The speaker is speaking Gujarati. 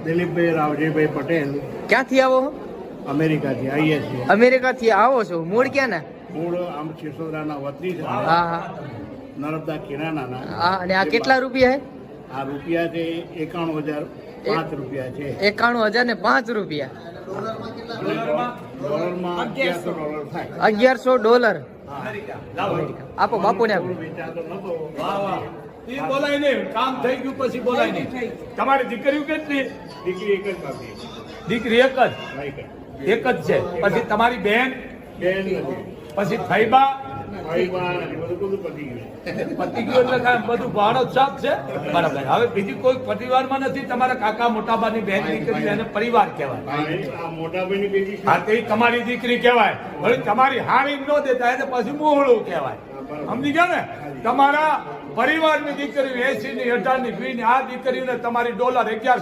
દિલીપભાઈ રાવજીભાઈ પટેલ. ક્યાંથી આવો? અમેરિકાથી આવીએ છીએ. અમેરિકાથી આવો છો? મૂળ ક્યાં ના? મૂળ આમ સિસોદરાના વતની છે. હા હા નર્મદા કિરાના. હા. અને આ કેટલા રૂપિયા છે? આ રૂપિયા છે 91,005 રૂપિયા છે. 91,005 રૂપિયા. ડોલરમાં $1100 થાય. $1100. અમેરિકા. આપો બાપુને આપો. વેચાતો નતો. ઈ બોલાય નહીં, કામ થઈ ગયું પછી બોલાય નહીં. તમારી દીકરીઓ કેટલી? દીકરી એક જ બાકી. દીકરી એક જ એક જ છે. પછી તમારી બેન, બેન નથી. પછી ફૈબા ભાઈબા નથી. બધું પતી ગયું. પતિ ગયું એટલે કાંઈ બધું ભાણો સાથ છે. બરાબર. હવે બીજી કોઈ પરિવારમાં નથી? તમારા કાકા મોટાબાની બેન દીકરી એને પરિવાર કહેવાય. આ મોટાભાઈની બેટી છે. હા, તે તમારી દીકરી કહેવાય. હવે તમારી હાળી ન દેતા એટલે પછી મોહળું કહેવાય. સમજી ગયા ને? તમારા પરિવારની દીકરીઓ 80 ની 18 ની 20 ની આ દીકરીઓને તમારી $1100